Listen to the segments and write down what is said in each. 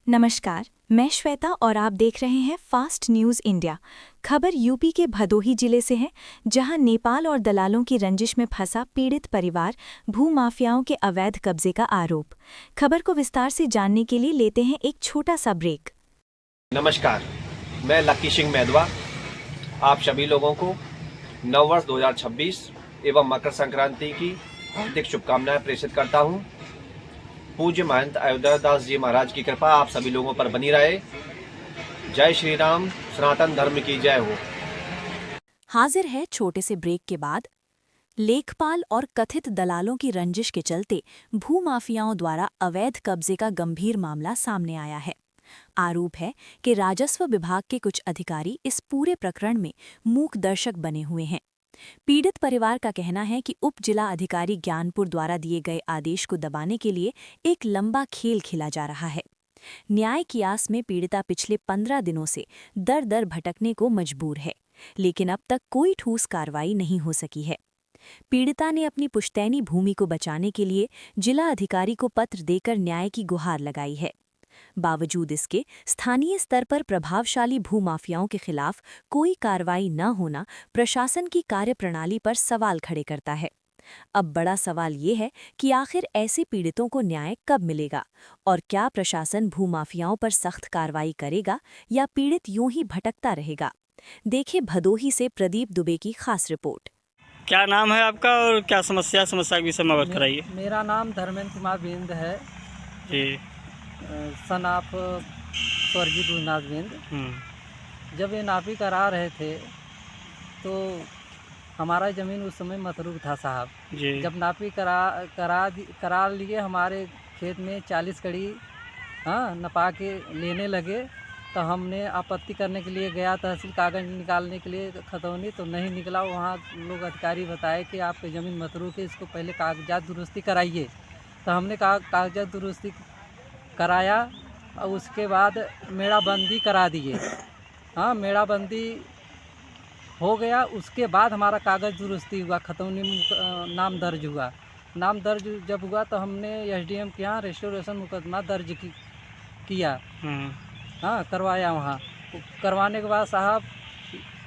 नमस्कार, मैं श्वेता और आप देख रहे हैं फास्ट न्यूज़ इंडिया। खबर यूपी के भदोही जिले से है, जहां नेपाल और दलालों की रंजिश में फंसा पीड़ित परिवार, भूमाफियाओं के अवैध कब्जे का आरोप। खबर को विस्तार से जानने के लिए लेते हैं एक छोटा सा ब्रेक। नमस्कार, मैं लक्की सिंह मैदवा आप सभी लोगों को नववर्ष 2026 एवं मकर संक्रांति की हार्दिक शुभकामनाएं प्रेषित करता हूं। पूज्य महंत अयोध्यादास जी महाराज की कृपा आप सभी लोगों पर बनी रहे। जय श्री राम, सनातन धर्म की जय हो। हाजिर है छोटे से ब्रेक के बाद। लेखपाल और कथित दलालों की रंजिश के चलते भूमाफियाओं द्वारा अवैध कब्जे का गंभीर मामला सामने आया है। आरोप है कि राजस्व विभाग के कुछ अधिकारी इस पूरे प्रकरण में मूक दर्शक बने हुए हैं। पीड़ित परिवार का कहना है कि उप जिला अधिकारी ज्ञानपुर द्वारा दिए गए आदेश को दबाने के लिए एक लंबा खेल खेला जा रहा है। न्याय की आस में पीड़िता पिछले 15 दिनों से दर दर भटकने को मजबूर है, लेकिन अब तक कोई ठोस कार्रवाई नहीं हो सकी है। पीड़िता ने अपनी पुश्तैनी भूमि को बचाने के लिए जिला अधिकारी को पत्र देकर न्याय की गुहार लगाई है। बावजूद इसके स्थानीय स्तर पर प्रभावशाली भूमाफियाओं के खिलाफ कोई कार्रवाई न होना प्रशासन की कार्यप्रणाली पर सवाल खड़े करता है। अब बड़ा सवाल ये है कि आखिर ऐसे पीड़ितों को न्याय कब मिलेगा और क्या प्रशासन भूमाफियाओं पर सख्त कार्रवाई करेगा या पीड़ित यूं ही भटकता रहेगा। देखें भदोही से प्रदीप दुबे की खास रिपोर्ट। क्या नाम है आपका और क्या समस्या के विषय में अवगत कराइए। मेरा नाम धर्मेंद्र कुमार बिंद है जी। सन ऑफ स्वर्गीय गुरुनाथ बिंद। जब ये नापी करा रहे थे तो हमारा ज़मीन उस समय मतरूक था साहब जी। जब नापी करा लिए हमारे खेत में 40 कड़ी नपा के लेने लगे तो हमने आपत्ति करने के लिए गया तहसील कागज़ निकालने के लिए खतौनी, तो नहीं निकला। वहाँ लोग अधिकारी बताए कि आपकी ज़मीन मतरूक है, इसको पहले कागजात दुरुस्ती कराइए। तो हमने कागजात दुरुस्ती कराया और उसके बाद मेड़ाबंदी करा दिए। मेड़ाबंदी हो गया, उसके बाद हमारा कागज़ दुरुस्ती हुआ, खतौनी में नाम दर्ज हुआ। नाम दर्ज जब हुआ तो हमने एसडीएम के यहाँ रेस्टोरेशन मुकदमा दर्ज किया। करवाया। वहाँ करवाने के बाद साहब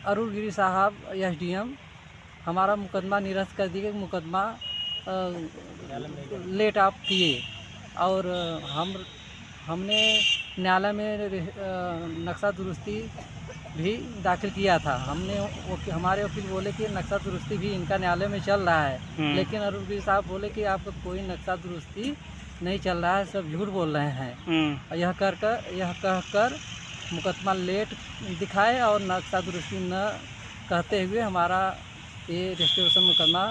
अरुण गिरी साहब एसडीएम हमारा मुकदमा निरस्त कर दिए, मुकदमा लेट ऑफ किए। और हमने न्यायालय में नक्शा दुरुस्ती भी दाखिल किया था। हमारे वकील बोले कि नक्शा दुरुस्ती भी इनका न्यायालय में चल रहा है, लेकिन अरुण गिरी साहब बोले कि आपका कोई नक्शा दुरुस्ती नहीं चल रहा है, सब झूठ बोल रहे हैं। यह कहकर मुकदमा लेट दिखाए और नक्शा दुरुस्ती न कहते हुए हमारा ये रजिस्ट्रेशन मुकदमा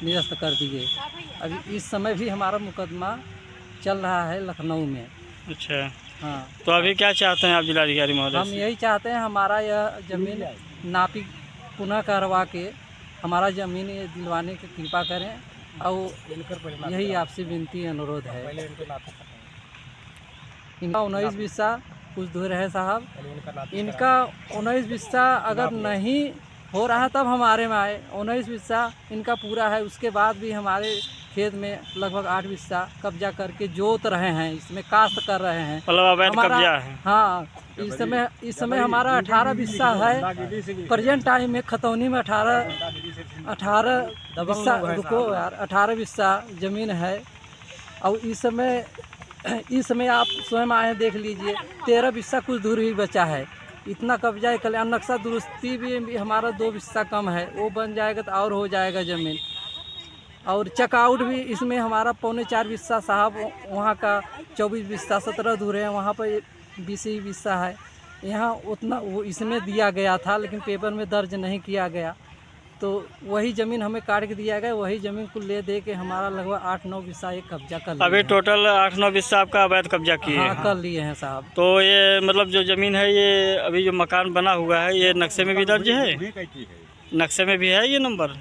निरस्त कर दिए। अभी इस समय भी हमारा मुकदमा चल रहा है लखनऊ में। अच्छा। हाँ, तो अभी क्या चाहते हैं आप जिलाधिकारी महोदय? हम यही चाहते हैं हमारा यह ज़मीन नापी पुनः करवा के हमारा ज़मीन ये दिलवाने की कृपा करें, और यही आपसे विनती अनुरोध है। इनका 19 बिस्सा कुछ दूर है साहब, इनका 19 बिस्सा अगर नहीं हो रहा तब हमारे में आए। 19 बिस्सा इनका पूरा है, उसके बाद भी हमारे खेत में लगभग 8 बिस्सा कब्जा करके जोत रहे हैं, इसमें काश्त कर रहे हैं। कब्जा है। हाँ, इस समय हमारा 18 बिस्सा है प्रेजेंट टाइम में। खतौनी में 18 बिस्सा, रुको यार, 18 बिस्सा ज़मीन है। और इस समय आप स्वयं आए देख लीजिए, 13 बिस्सा कुछ दूर ही बचा है। इतना कब्जा है। कल्याण नक्शा दुरुस्ती भी हमारा 2 बिस्सा कम है, वो बन जाएगा तो और हो जाएगा ज़मीन। और चेकआउट भी इसमें हमारा 3.25 बिस्सा साहब, वहाँ का 24 बिस्सा 17 दूर है, वहाँ पर 20 ही बिस्सा है। यहाँ उतना वो इसमें दिया गया था, लेकिन पेपर में दर्ज नहीं किया गया, तो वही ज़मीन हमें काट के दिया गया। वही ज़मीन को ले दे के हमारा लगभग 8-9 बिस्सा एक कब्जा कर लिया। अभी टोटल 8-9 बिस्सा आपका अवैध कब्जा किए हैं? हाँ, कर लिए हैं साहब। तो ये मतलब जो ज़मीन है, ये अभी जो मकान बना हुआ है, ये नक्शे में भी दर्ज है? नक्शे में भी है ये नंबर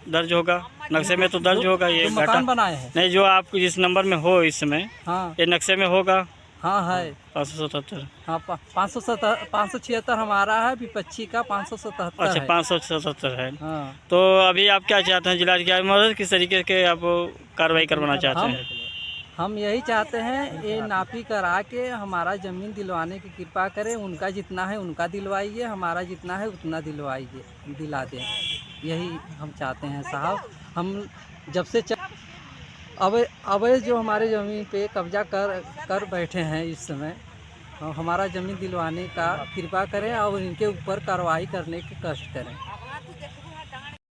दर्ज होगा? नक्शे में तो दर्ज होगा ये मकान बनाए हैं। नहीं, जो आप जिस नंबर में हो इस समय, हाँ, ये नक्शे में होगा। हाँ है 577। हाँ, 576 हमारा है, विपक्षी का 577। अच्छा, 577 है। हाँ। तो अभी आप क्या चाहते हैं जिलाधिकारी महोदय, किस तरीके के आप कार्रवाई करवाना चाहते हैं? हम यही चाहते हैं ये नापी करा के हमारा ज़मीन दिलवाने की कृपा करें। उनका जितना है उनका दिलवाइए, हमारा जितना है उतना दिलवाइए, दिला दें। यही हम चाहते हैं साहब। हम जब से अब जो हमारे ज़मीन पे कब्जा कर बैठे हैं इस समय, हमारा ज़मीन दिलवाने का कृपा करें और इनके ऊपर कार्रवाई करने के कष्ट करें।